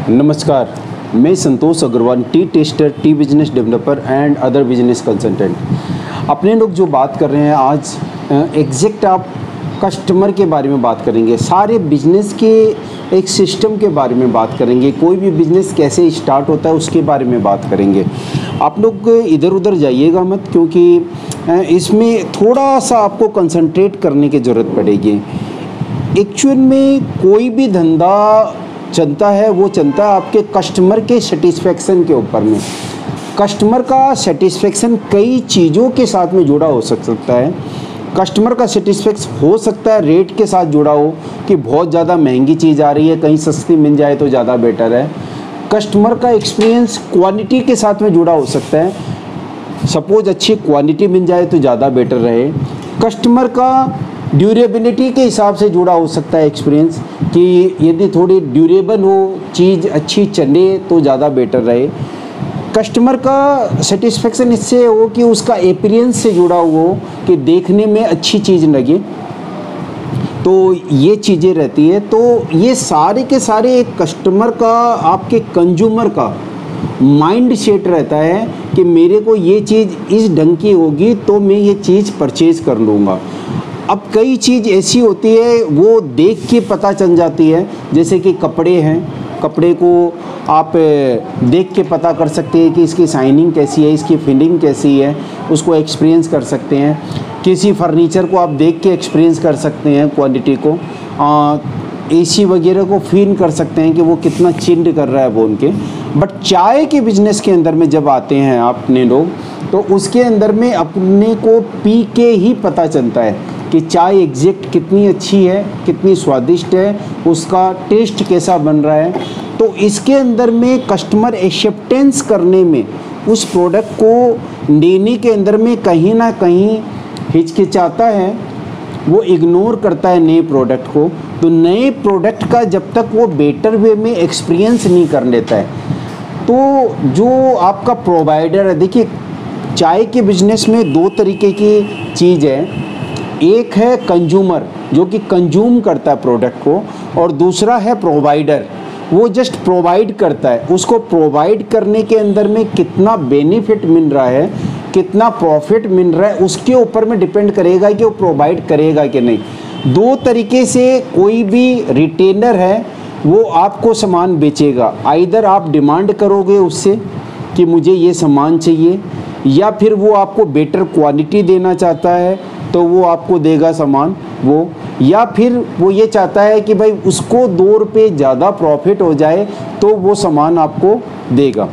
नमस्कार, मैं Santosh Agarwal, tea tester, tea business developer and other business consultant. अपने लोग जो बात कर रहे हैं आज एग्जैक्ट आप कस्टमर के बारे में बात करेंगे, सारे बिजनेस के एक सिस्टम के बारे में बात करेंगे, कोई भी बिजनेस कैसे स्टार्ट होता है उसके बारे में बात करेंगे। आप लोग इधर उधर जाइएगा मत, क्योंकि इसमें थोड़ा सा आपको कंसंट्रेट करने की ज़रूरत पड़ेगी। एक्चुअल में कोई भी धंधा चलता है वो चलता है आपके कस्टमर के सेटिस्फेक्शन के ऊपर में। कस्टमर का सेटिस्फेक्शन कई चीज़ों के साथ में जुड़ा हो सकता है। कस्टमर का सेटिस्फेक्शन हो सकता है रेट के साथ जुड़ा हो कि बहुत ज़्यादा महंगी चीज़ आ रही है, कहीं सस्ती मिल जाए तो ज़्यादा बेटर है। कस्टमर का एक्सपीरियंस क्वांटिटी के साथ में जुड़ा हो सकता है, सपोज अच्छी क्वांटिटी मिल जाए तो ज़्यादा बेटर रहे। कस्टमर का ड्यूरेबिलिटी के हिसाब से जुड़ा हो सकता है एक्सपीरियंस कि यदि थोड़ी ड्यूरेबल हो, चीज़ अच्छी चले तो ज़्यादा बेटर रहे। कस्टमर का सेटिस्फेक्शन इससे हो कि उसका अपीयरेंस से जुड़ा हुआ हो कि देखने में अच्छी चीज़ लगे, तो ये चीज़ें रहती है। तो ये सारे के सारे एक कस्टमर का, आपके कंज्यूमर का माइंड सेट रहता है कि मेरे को ये चीज़ इस ढंग की होगी तो मैं ये चीज़ परचेज़ कर लूँगा। अब कई चीज़ ऐसी होती है वो देख के पता चल जाती है, जैसे कि कपड़े हैं, कपड़े को आप देख के पता कर सकते हैं कि इसकी शाइनिंग कैसी है, इसकी फिटिंग कैसी है, उसको एक्सपीरियंस कर सकते हैं। किसी फर्नीचर को आप देख के एक्सपीरियंस कर सकते हैं क्वालिटी को। एसी वगैरह को फील कर सकते हैं कि वो कितना चिल्ड कर रहा है वो उनके। बट चाय के बिज़नेस के अंदर में जब आते हैं अपने लोग, तो उसके अंदर में अपने को पी के ही पता चलता है कि चाय एग्जैक्ट कितनी अच्छी है, कितनी स्वादिष्ट है, उसका टेस्ट कैसा बन रहा है। तो इसके अंदर में कस्टमर एक्सेप्टेंस करने में, उस प्रोडक्ट को लेने के अंदर में कहीं ना कहीं हिचकिचाता है, वो इग्नोर करता है नए प्रोडक्ट को। तो नए प्रोडक्ट का जब तक वो बेटर वे में एक्सपीरियंस नहीं कर लेता है, तो जो आपका प्रोवाइडर है, देखिए चाय के बिज़नेस में दो तरीके की चीज़ है। एक है कंज्यूमर जो कि कंज्यूम करता है प्रोडक्ट को, और दूसरा है प्रोवाइडर, वो जस्ट प्रोवाइड करता है। उसको प्रोवाइड करने के अंदर में कितना बेनिफिट मिल रहा है, कितना प्रॉफिट मिल रहा है, उसके ऊपर में डिपेंड करेगा कि वो प्रोवाइड करेगा कि नहीं। दो तरीके से कोई भी रिटेलर है वो आपको सामान बेचेगा। आइदर आप डिमांड करोगे उससे कि मुझे ये सामान चाहिए, या फिर वो आपको बेटर क्वालिटी देना चाहता है तो वो आपको देगा सामान वो, या फिर वो ये चाहता है कि भाई उसको 2 रुपये ज़्यादा प्रॉफिट हो जाए तो वो सामान आपको देगा।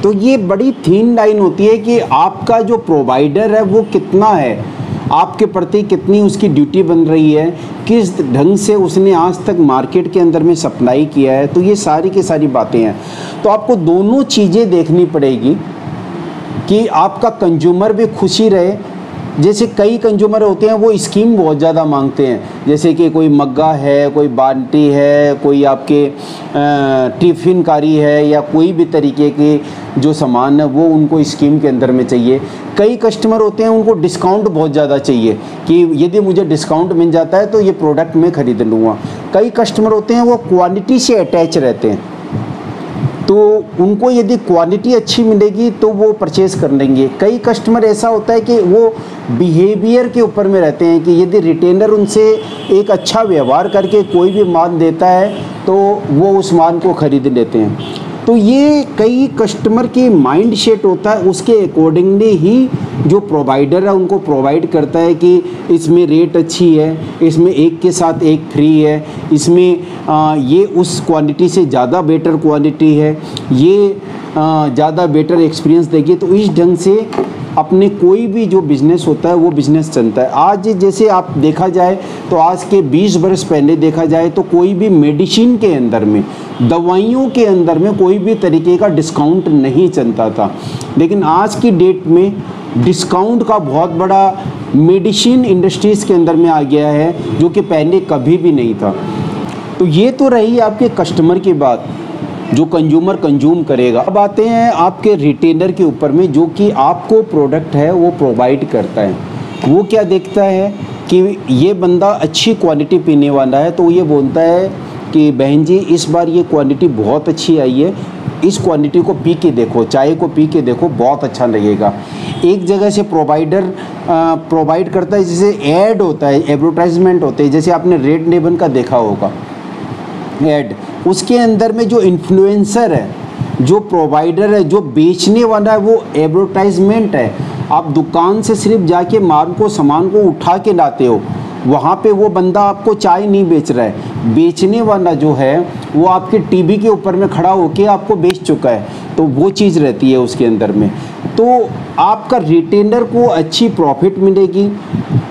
तो ये बड़ी थीन लाइन होती है कि आपका जो प्रोवाइडर है वो कितना है, आपके प्रति कितनी उसकी ड्यूटी बन रही है, किस ढंग से उसने आज तक मार्केट के अंदर में सप्लाई किया है। तो ये सारी की सारी बातें हैं। तो आपको दोनों चीज़ें देखनी पड़ेगी कि आपका कंज्यूमर भी खुशी रहे। जैसे कई कंज्यूमर होते हैं वो स्कीम बहुत ज़्यादा मांगते हैं, जैसे कि कोई मग्गा है, कोई बाल्टी है, कोई आपके टिफ़िन कारी है, या कोई भी तरीके के जो सामान है वो उनको स्कीम के अंदर में चाहिए। कई कस्टमर होते हैं उनको डिस्काउंट बहुत ज़्यादा चाहिए कि यदि मुझे डिस्काउंट मिल जाता है तो ये प्रोडक्ट मैं ख़रीद लूँगा। कई कस्टमर होते हैं वो क्वालिटी से अटैच रहते हैं, तो उनको यदि क्वालिटी अच्छी मिलेगी तो वो परचेज़ कर लेंगे। कई कस्टमर ऐसा होता है कि वो बिहेवियर के ऊपर में रहते हैं कि यदि रिटेलर उनसे एक अच्छा व्यवहार करके कोई भी माल देता है तो वो उस माल को ख़रीद लेते हैं। तो ये कई कस्टमर की माइंड सेट होता है, उसके अकॉर्डिंगली ही जो प्रोवाइडर है उनको प्रोवाइड करता है कि इसमें रेट अच्छी है, इसमें एक के साथ एक फ्री है, इसमें ये उस क्वालिटी से ज़्यादा बेटर क्वालिटी है, ये ज़्यादा बेटर एक्सपीरियंस देगी। तो इस ढंग से अपने कोई भी जो बिज़नेस होता है वो बिज़नेस चलता है। आज जैसे आप देखा जाए तो आज के 20 वर्ष पहले देखा जाए तो कोई भी मेडिसिन के अंदर में, दवाइयों के अंदर में कोई भी तरीके का डिस्काउंट नहीं चलता था, लेकिन आज की डेट में डिस्काउंट का बहुत बड़ा मेडिसिन इंडस्ट्रीज़ के अंदर में आ गया है, जो कि पहले कभी भी नहीं था। तो ये तो रही आपके कस्टमर की बात, जो कंज्यूमर कंज्यूम करेगा। अब आते हैं आपके रिटेलर के ऊपर में, जो कि आपको प्रोडक्ट है वो प्रोवाइड करता है। वो क्या देखता है कि ये बंदा अच्छी क्वालिटी पीने वाला है, तो ये बोलता है कि बहन जी इस बार ये क्वांटिटी बहुत अच्छी आई है, इस क्वांटिटी को पी के देखो, चाय को पी के देखो, बहुत अच्छा लगेगा। एक जगह से प्रोवाइडर प्रोवाइड करता है, जैसे ऐड होता है, एडवर्टाइजमेंट होते हैं, जैसे आपने रेड लेबन का देखा होगा ऐड, उसके अंदर में जो इन्फ्लुएंसर है, जो प्रोवाइडर है, जो बेचने वाला है, वो एडवर्टाइजमेंट है। आप दुकान से सिर्फ जाके माल को, सामान को उठा के लाते हो, वहाँ पे वो बंदा आपको चाय नहीं बेच रहा है, बेचने वाला जो है वो आपके टीवी के ऊपर में खड़ा होके आपको बेच चुका है, तो वो चीज़ रहती है उसके अंदर में। तो आपका रिटेलर को अच्छी प्रॉफिट मिलेगी,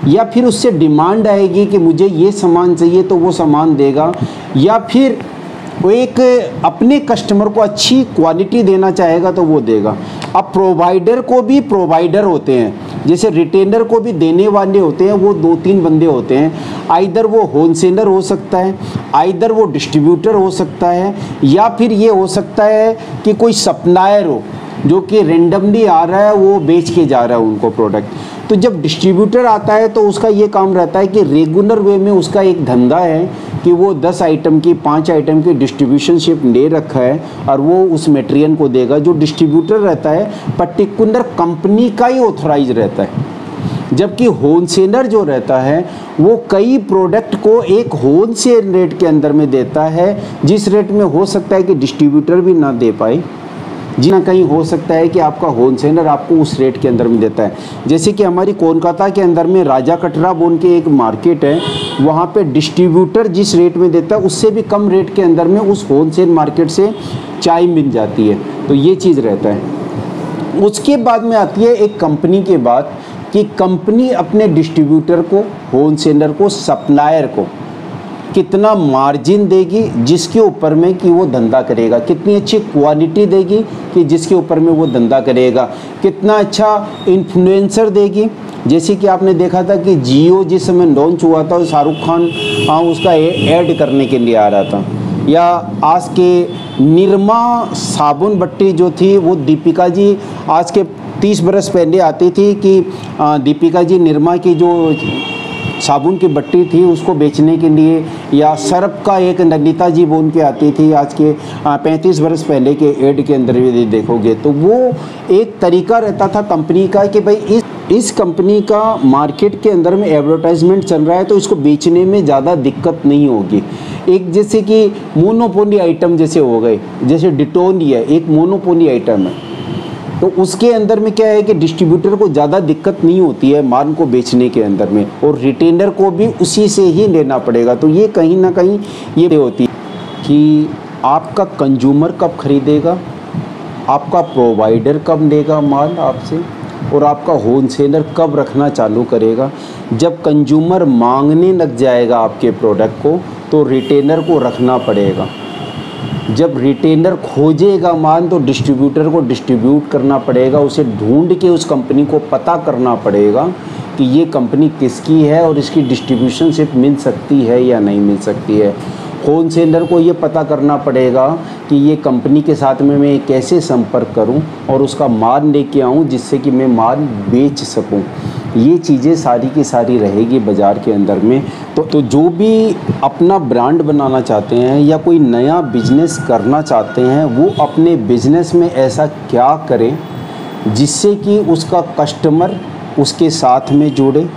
या फिर उससे डिमांड आएगी कि मुझे ये सामान चाहिए तो वो सामान देगा, या फिर वो एक अपने कस्टमर को अच्छी क्वालिटी देना चाहेगा तो वो देगा। अब प्रोवाइडर को भी प्रोवाइडर होते हैं, जैसे रिटेलर को भी देने वाले होते हैं, वो 2-3 बंदे होते हैं। आइदर वो होलसेलर हो सकता है, आइदर वो डिस्ट्रीब्यूटर हो सकता है, या फिर ये हो सकता है कि कोई सप्लायर हो जो कि रेंडमली आ रहा है, वो बेच के जा रहा है उनको प्रोडक्ट। तो जब डिस्ट्रीब्यूटर आता है तो उसका ये काम रहता है कि रेगुलर वे में उसका एक धंधा है कि वो 10 आइटम की, 5 आइटम की डिस्ट्रीब्यूशनशिप ले रखा है और वो उस मटेरियल को देगा। जो डिस्ट्रीब्यूटर रहता है पर्टिकुलर कंपनी का ही ऑथराइज रहता है, जबकि होलसेलर जो रहता है वो कई प्रोडक्ट को एक होलसेल रेट के अंदर में देता है, जिस रेट में हो सकता है कि डिस्ट्रीब्यूटर भी ना दे पाए, जी ना कहीं हो सकता है कि आपका होलसेलर आपको उस रेट के अंदर में देता है। जैसे कि हमारी कोलकाता के अंदर में राजा कटरा बोन के एक मार्केट है, वहाँ पे डिस्ट्रीब्यूटर जिस रेट में देता है उससे भी कम रेट के अंदर में उस होलसेल मार्केट से चाय मिल जाती है। तो ये चीज़ रहता है। उसके बाद में आती है एक कंपनी के बाद कि कंपनी अपने डिस्ट्रीब्यूटर को, होलसेलर को, सप्लायर को कितना मार्जिन देगी जिसके ऊपर में कि वो धंधा करेगा, कितनी अच्छी क्वालिटी देगी कि जिसके ऊपर में वो धंधा करेगा, कितना अच्छा इन्फ्लुएंसर देगी। जैसे कि आपने देखा था कि जियो जिस समय लॉन्च हुआ था, शाहरुख खान उसका ऐड करने के लिए आ रहा था, या आज के निरमा साबुन बट्टी जो थी वो दीपिका जी आज के 30 बरस पहले आती थी कि दीपिका जी निरमा की जो साबुन की बट्टी थी उसको बेचने के लिए, या सर्फ का एक नंदिता जी बोल के आती थी आज के 35 बरस पहले के ऐड के अंदर भी देखोगे तो वो एक तरीका रहता था कंपनी का कि भाई इस कंपनी का मार्केट के अंदर में एडवर्टाइजमेंट चल रहा है तो इसको बेचने में ज़्यादा दिक्कत नहीं होगी। एक जैसे कि मोनोपोली आइटम जैसे हो गए, जैसे डिटोल ही है, एक मोनोपोली आइटम है, तो उसके अंदर में क्या है कि डिस्ट्रीब्यूटर को ज़्यादा दिक्कत नहीं होती है माल को बेचने के अंदर में, और रिटेलर को भी उसी से ही लेना पड़ेगा। तो ये कहीं ना कहीं ये होती है कि आपका कंज्यूमर कब खरीदेगा, आपका प्रोवाइडर कब लेगा माल आपसे, और आपका होलसेलर कब रखना चालू करेगा। जब कंज्यूमर मांगने लग जाएगा आपके प्रोडक्ट को तो रिटेलर को रखना पड़ेगा। जब रिटेलर खोजेगा माल तो डिस्ट्रीब्यूटर को डिस्ट्रीब्यूट करना पड़ेगा, उसे ढूंढ के उस कंपनी को पता करना पड़ेगा कि ये कंपनी किसकी है और इसकी डिस्ट्रीब्यूशनशिप मिल सकती है या नहीं मिल सकती है। होलसेलर को ये पता करना पड़ेगा कि ये कंपनी के साथ में मैं कैसे संपर्क करूं और उसका माल लेके आऊं जिससे कि मैं माल बेच सकूं। ये चीज़ें सारी की सारी रहेगी बाज़ार के अंदर में। तो जो भी अपना ब्रांड बनाना चाहते हैं या कोई नया बिजनेस करना चाहते हैं वो अपने बिजनेस में ऐसा क्या करें जिससे कि उसका कस्टमर उसके साथ में जुड़े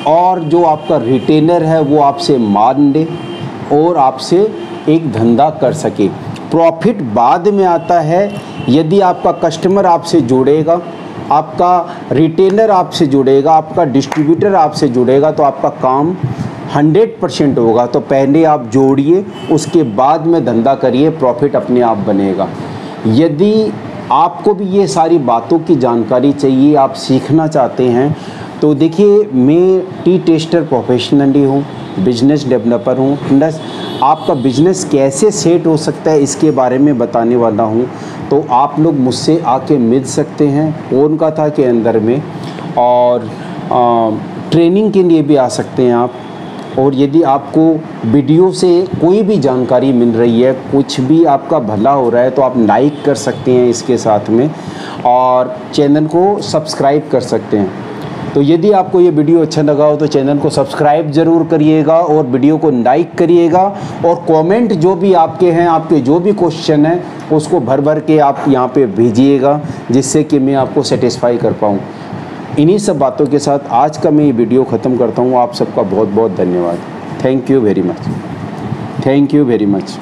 और जो आपका रिटेलर है वो आपसे मान ले और आपसे एक धंधा कर सके। प्रॉफिट बाद में आता है, यदि आपका कस्टमर आपसे जुड़ेगा, आपका रिटेलर आपसे जुड़ेगा, आपका डिस्ट्रीब्यूटर आपसे जुड़ेगा तो आपका काम 100% होगा। तो पहले आप जोड़िए, उसके बाद में धंधा करिए, प्रॉफिट अपने आप बनेगा। यदि आपको भी ये सारी बातों की जानकारी चाहिए, आप सीखना चाहते हैं तो देखिए मैं टी टेस्टर प्रोफेशनली हूँ, बिजनेस डेवलपर हूँ, प्लस आपका बिजनेस कैसे सेट हो सकता है इसके बारे में बताने वाला हूँ। तो आप लोग मुझसे आके मिल सकते हैं कोलकाता के अंदर में, और ट्रेनिंग के लिए भी आ सकते हैं आप। और यदि आपको वीडियो से कोई भी जानकारी मिल रही है, कुछ भी आपका भला हो रहा है तो आप लाइक कर सकते हैं इसके साथ में, और चैनल को सब्सक्राइब कर सकते हैं। तो यदि आपको ये वीडियो अच्छा लगा हो तो चैनल को सब्सक्राइब ज़रूर करिएगा और वीडियो को लाइक करिएगा, और कमेंट जो भी आपके हैं, आपके जो भी क्वेश्चन हैं उसको भर भर के आप यहाँ पे भेजिएगा, जिससे कि मैं आपको सेटिस्फाई कर पाऊँ। इन्हीं सब बातों के साथ आज का मैं ये वीडियो ख़त्म करता हूँ। आप सबका बहुत बहुत धन्यवाद। Thank you very much. Thank you very much.